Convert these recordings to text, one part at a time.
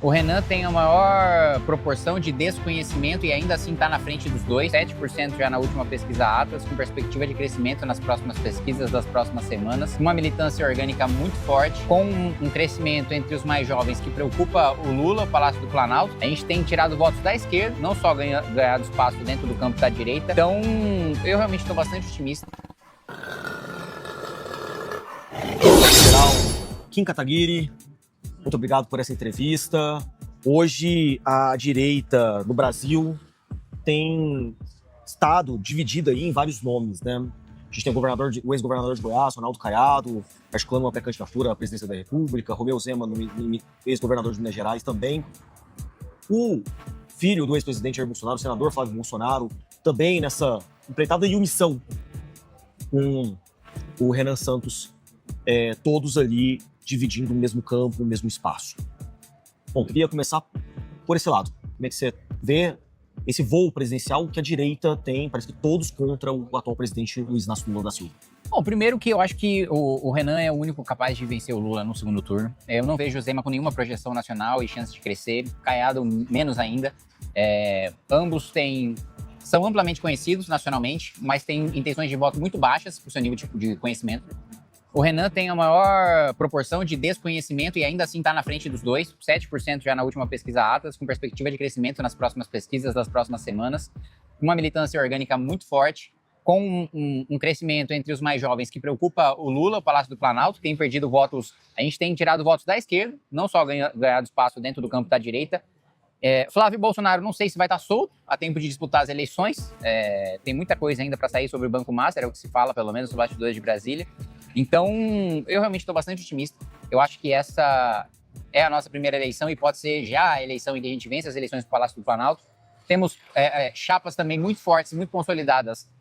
O Renan tem a maior proporção de desconhecimento e ainda assim está na frente dos dois, 7% já na última pesquisa Atlas, com perspectiva de crescimento nas próximas pesquisas das próximas semanas. Uma militância orgânica muito forte, com um crescimento entre os mais jovens que preocupa o Lula, o Palácio do Planalto. A gente tem tirado votos da esquerda, não só ganhado espaço dentro do campo da direita. Então, eu realmente estou bastante otimista. General Kim Kataguiri, muito obrigado por essa entrevista. Hoje, a direita no Brasil tem estado dividida aí em vários nomes, né? A gente tem o ex-governador de Goiás, Ronaldo Caiado, articulando uma pré-candidatura à presidência da República, Romeu Zema, ex-governador de Minas Gerais também. O filho do ex-presidente Jair Bolsonaro, o senador Flávio Bolsonaro, também nessa empreitada e omissão com o Renan Santos, todos ali dividindo o mesmo campo, o mesmo espaço. Bom, queria começar por esse lado. Como é que você vê esse voo presidencial que a direita tem, parece que todos contra o atual presidente Luiz Inácio Lula da Silva? Bom, primeiro que eu acho que o Renan é o único capaz de vencer o Lula no segundo turno. Eu não vejo o Zema com nenhuma projeção nacional e chance de crescer, Caiado menos ainda. Ambos são amplamente conhecidos nacionalmente, mas têm intenções de voto muito baixas por seu nível de conhecimento. O Renan tem a maior proporção de desconhecimento e ainda assim está na frente dos dois, 7% já na última pesquisa Atlas, com perspectiva de crescimento nas próximas pesquisas das próximas semanas. Uma militância orgânica muito forte, com um crescimento entre os mais jovens que preocupa o Lula, o Palácio do Planalto, tem perdido votos, a gente tem tirado votos da esquerda, não só ganhado espaço dentro do campo da direita. Flávio Bolsonaro, não sei se vai estar solto a tempo de disputar as eleições, tem muita coisa ainda para sair sobre o Banco Master, é o que se fala, pelo menos, nos bastidores de Brasília. Então, eu realmente estou bastante otimista. Eu acho que essa é a nossa primeira eleição e pode ser já a eleição em que a gente vence as eleições do Palácio do Planalto. Temos chapas também muito fortes, muito consolidadas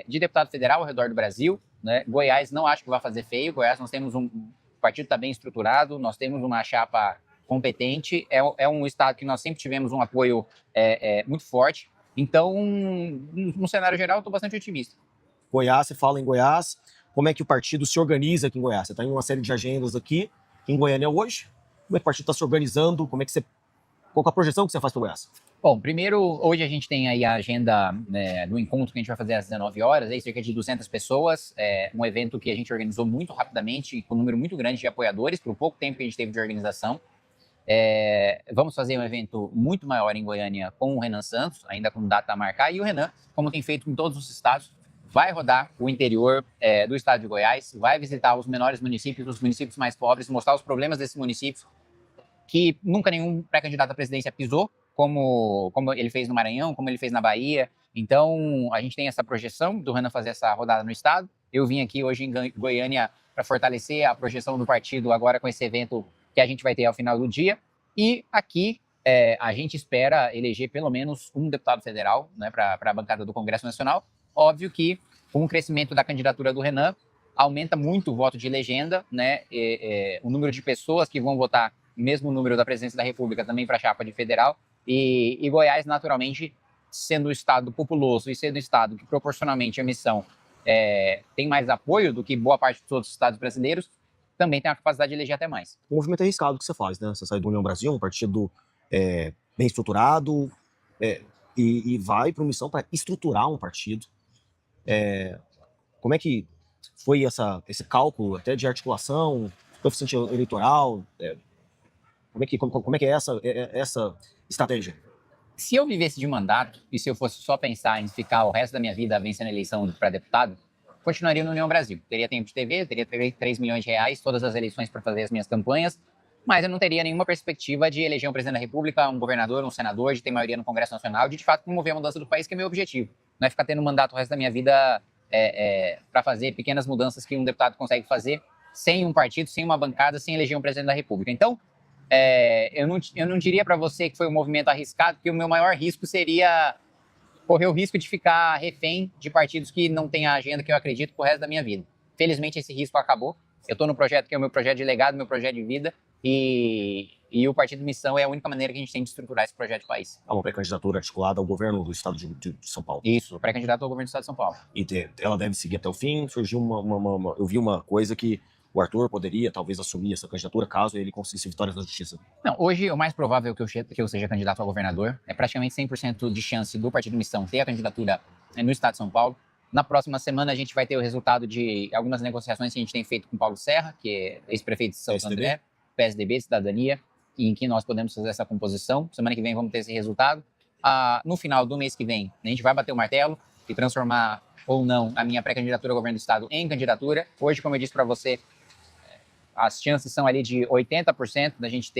de deputado federal ao redor do Brasil, né? Goiás não acho que vai fazer feio. Goiás nós temos o partido está bem estruturado, nós temos uma chapa competente, é um estado que nós sempre tivemos um apoio muito forte. Então, no cenário geral, eu estou bastante otimista. Goiás, você fala em Goiás, como é que o partido se organiza aqui em Goiás? Você está em uma série de agendas aqui em Goiânia hoje. Como é que o partido está se organizando? Qual é a projeção que você faz para Goiás? Bom, primeiro, hoje a gente tem aí a agenda do encontro que a gente vai fazer às 19 horas, aí cerca de 200 pessoas, um evento que a gente organizou muito rapidamente, com um número muito grande de apoiadores, por pouco tempo que a gente teve de organização. Vamos fazer um evento muito maior em Goiânia com o Renan Santos, ainda com data a marcar, e o Renan, como tem feito em todos os estados, vai rodar o interior do estado de Goiás, vai visitar os menores municípios, os municípios mais pobres, mostrar os problemas desses municípios que nunca nenhum pré-candidato à presidência pisou, como ele fez no Maranhão, como ele fez na Bahia. Então, a gente tem essa projeção do Renan fazer essa rodada no estado. Eu vim aqui hoje em Goiânia para fortalecer a projeção do partido agora com esse evento que a gente vai ter ao final do dia. E aqui a gente espera eleger pelo menos um deputado federal, né, para a bancada do Congresso Nacional. Óbvio que com o crescimento da candidatura do Renan, aumenta muito o voto de legenda, né? O número de pessoas que vão votar, mesmo número da presidência da República, também para a chapa de federal. E Goiás, naturalmente, sendo um estado populoso e sendo um estado que proporcionalmente a missão tem mais apoio do que boa parte dos outros estados brasileiros, também tem a capacidade de eleger até mais. Um movimento arriscado que você faz, né? Você sai do União Brasil, um partido bem estruturado, e vai para uma missão para estruturar um partido. Como é que foi esse cálculo até de articulação, coeficiente eleitoral? Como é que é essa estratégia? Se eu vivesse de mandato e se eu fosse só pensar em ficar o resto da minha vida vencendo a eleição para deputado, continuaria no União Brasil. Teria tempo de TV, teria 3 milhões de reais, todas as eleições para fazer as minhas campanhas, mas eu não teria nenhuma perspectiva de eleger um presidente da República, um governador, um senador, de ter maioria no Congresso Nacional, de fato promover a mudança do país, que é meu objetivo. Não é ficar tendo mandato o resto da minha vida para fazer pequenas mudanças que um deputado consegue fazer sem um partido, sem uma bancada, sem eleger um presidente da República. Então, eu não diria para você que foi um movimento arriscado, porque o meu maior risco seria correr o risco de ficar refém de partidos que não têm a agenda que eu acredito pro resto da minha vida. Felizmente, esse risco acabou. Eu estou no projeto que é o meu projeto de legado, meu projeto de vida, e o Partido Missão é a única maneira que a gente tem de estruturar esse projeto de país. Há uma pré-candidatura articulada ao governo do estado de São Paulo. Isso, pré-candidato ao governo do estado de São Paulo. E ela deve seguir até o fim. Surgiu eu vi uma coisa que o Arthur poderia talvez assumir essa candidatura caso ele conseguisse vitórias na justiça? Não, hoje o mais provável que eu seja candidato a governador. É praticamente 100% de chance do Partido Missão ter a candidatura no estado de São Paulo. Na próxima semana a gente vai ter o resultado de algumas negociações que a gente tem feito com o Paulo Serra, que é ex-prefeito de Santo André, PSDB, Cidadania, em que nós podemos fazer essa composição. Semana que vem vamos ter esse resultado. No final do mês que vem, a gente vai bater o martelo e transformar ou não a minha pré-candidatura ao governo do estado em candidatura. Hoje, como eu disse para você, as chances são ali de 80% da gente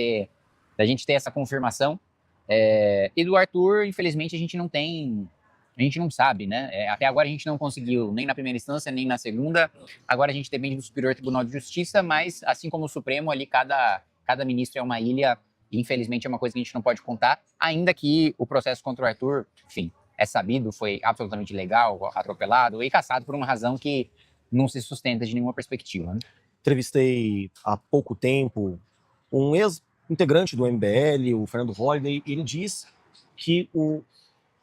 ter essa confirmação. E do Arthur, infelizmente, a gente não sabe, né? Até agora a gente não conseguiu, nem na primeira instância, nem na segunda. Agora a gente depende do Superior Tribunal de Justiça, mas assim como o Supremo, ali cada ministro é uma ilha, e infelizmente é uma coisa que a gente não pode contar, ainda que o processo contra o Arthur, enfim, é sabido, foi absolutamente ilegal, atropelado e cassado por uma razão que não se sustenta de nenhuma perspectiva, né? Entrevistei há pouco tempo um ex-integrante do MBL, o Fernando Holliday, e ele diz que o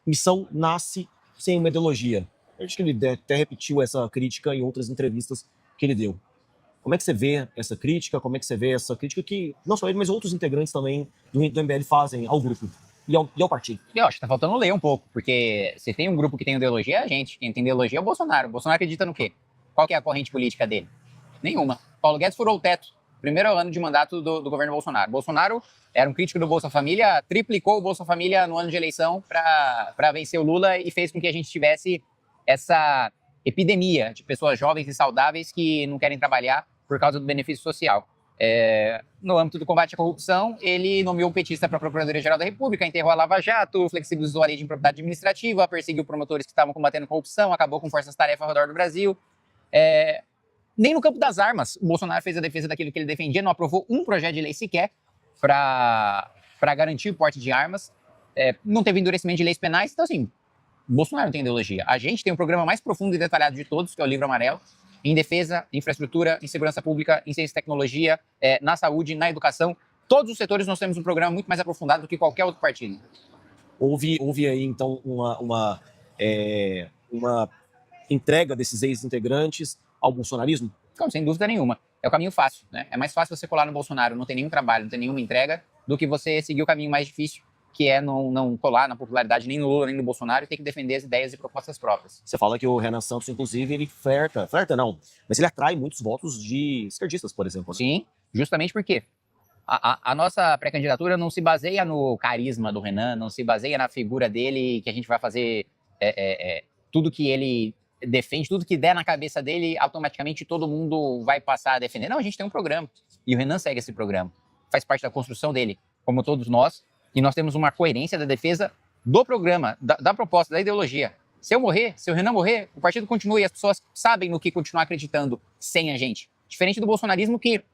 Missão nasce sem uma ideologia. Eu acho que ele até repetiu essa crítica em outras entrevistas que ele deu. Como é que você vê essa crítica? Como é que você vê essa crítica que não só ele, mas outros integrantes também do MBL fazem ao grupo e ao partido? Eu acho que tá faltando ler um pouco, porque se tem um grupo que tem ideologia, é a gente. Quem tem ideologia é o Bolsonaro. O Bolsonaro acredita no quê? Qual que é a corrente política dele? Nenhuma. Paulo Guedes furou o teto. Primeiro ano de mandato do governo Bolsonaro. Bolsonaro era um crítico do Bolsa Família, triplicou o Bolsa Família no ano de eleição para vencer o Lula e fez com que a gente tivesse essa epidemia de pessoas jovens e saudáveis que não querem trabalhar por causa do benefício social. No âmbito do combate à corrupção, ele nomeou o petista para a Procuradoria-Geral da República, enterrou a Lava Jato, flexibilizou a lei de improbidade administrativa, perseguiu promotores que estavam combatendo corrupção, acabou com forças-tarefa ao redor do Brasil. Nem no campo das armas, o Bolsonaro fez a defesa daquilo que ele defendia, não aprovou um projeto de lei sequer para garantir o porte de armas, não teve endurecimento de leis penais. Então, assim, o Bolsonaro não tem ideologia. A gente tem um programa mais profundo e detalhado de todos, que é o Livro Amarelo, em defesa, infraestrutura, em segurança pública, em ciência e tecnologia, na saúde, na educação. Todos os setores nós temos um programa muito mais aprofundado do que qualquer outro partido. Houve aí, então, uma entrega desses ex-integrantes ao bolsonarismo? Não, sem dúvida nenhuma. É o caminho fácil, né? É mais fácil você colar no Bolsonaro, não ter nenhum trabalho, não ter nenhuma entrega, do que você seguir o caminho mais difícil, que é não colar na popularidade nem no Lula, nem no Bolsonaro, e ter que defender as ideias e propostas próprias. Você fala que o Renan Santos, inclusive, ele flerta não, mas ele atrai muitos votos de esquerdistas, por exemplo. Né? Sim, justamente porque a nossa pré-candidatura não se baseia no carisma do Renan, não se baseia na figura dele, que a gente vai fazer tudo que ele defende, tudo que der na cabeça dele, automaticamente todo mundo vai passar a defender. Não, a gente tem um programa, e o Renan segue esse programa. Faz parte da construção dele, como todos nós, e nós temos uma coerência da defesa do programa, da proposta, da ideologia. Se eu morrer, se o Renan morrer, o partido continua e as pessoas sabem no que continuar acreditando sem a gente. Diferente do bolsonarismo que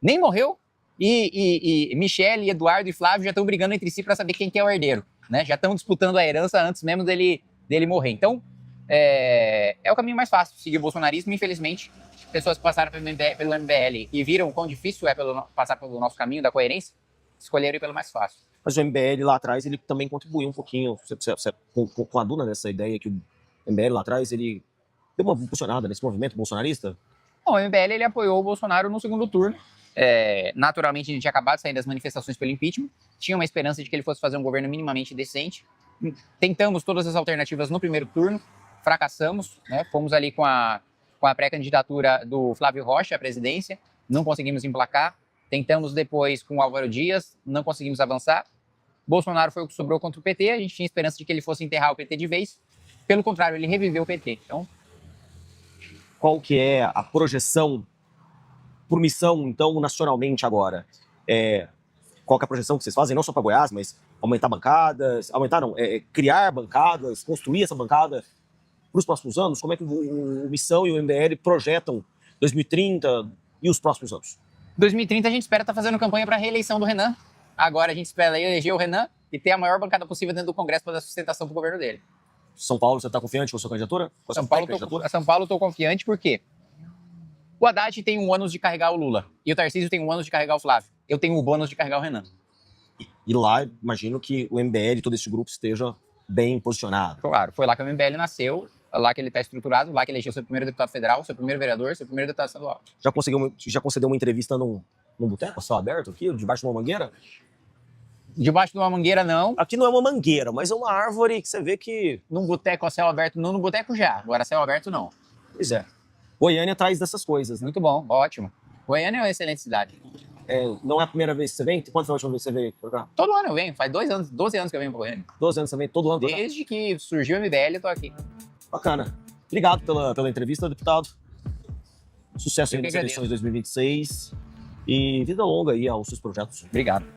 nem morreu e Michele, Eduardo e Flávio já estão brigando entre si para saber quem que é o herdeiro, né? Já estão disputando a herança antes mesmo dele morrer. Então, é o caminho mais fácil, seguir o bolsonarismo. Infelizmente, pessoas que passaram pelo MBL e viram o quão difícil é passar pelo nosso caminho da coerência, escolheram ir pelo mais fácil. Mas o MBL lá atrás, ele também contribuiu um pouquinho com a Duna nessa ideia que o MBL lá atrás, ele deu uma impulsionada nesse movimento bolsonarista? Bom, o MBL ele apoiou o Bolsonaro no segundo turno. Naturalmente, a gente tinha acabado de sair das manifestações pelo impeachment, tinha uma esperança de que ele fosse fazer um governo minimamente decente. Tentamos todas as alternativas no primeiro turno, fracassamos, né? Fomos ali com a pré-candidatura do Flávio Rocha à presidência, não conseguimos emplacar. Tentamos depois com o Álvaro Dias, não conseguimos avançar. Bolsonaro foi o que sobrou contra o PT, a gente tinha esperança de que ele fosse enterrar o PT de vez. Pelo contrário, ele reviveu o PT. Então, qual que é a projeção por missão, então, nacionalmente agora? Qual que é a projeção que vocês fazem, não só para Goiás, mas aumentar bancadas, criar bancadas, construir essa bancada para os próximos anos? Como é que o Missão e o MBL projetam 2030 e os próximos anos? 2030 a gente espera estar fazendo campanha para a reeleição do Renan. Agora a gente espera eleger o Renan e ter a maior bancada possível dentro do Congresso para dar sustentação para o governo dele. São Paulo, você está confiante com a sua candidatura? São Paulo, estou confiante porque o Haddad tem um ônus de carregar o Lula e o Tarcísio tem um ônus de carregar o Flávio. Eu tenho o bônus de carregar o Renan. E lá, imagino que o MBL e todo esse grupo esteja bem posicionado. Claro, foi lá que o MBL nasceu. Lá que ele está estruturado, lá que elegeu seu primeiro deputado federal, seu primeiro vereador, seu primeiro deputado estadual. Já concedeu uma entrevista num boteco, a céu aberto aqui, debaixo de uma mangueira? Debaixo de uma mangueira, não. Aqui não é uma mangueira, mas é uma árvore que você vê que... Num boteco a céu aberto, não. No boteco já. Agora, céu aberto, não. Pois é. Goiânia traz dessas coisas, né? Muito bom, ótimo. Goiânia é uma excelente cidade. Não é a primeira vez que você vem? Quando foi a última vez que você veio pra cá? Todo ano eu venho. Faz 2 anos, 12 anos que eu venho pra Goiânia. 12 anos também, todo ano pra cá? Desde que surgiu o MBL, eu tô aqui. Bacana. Obrigado pela entrevista, deputado. Sucesso aí Eu que nas eleições de 2026. E vida longa aí aos seus projetos. Obrigado.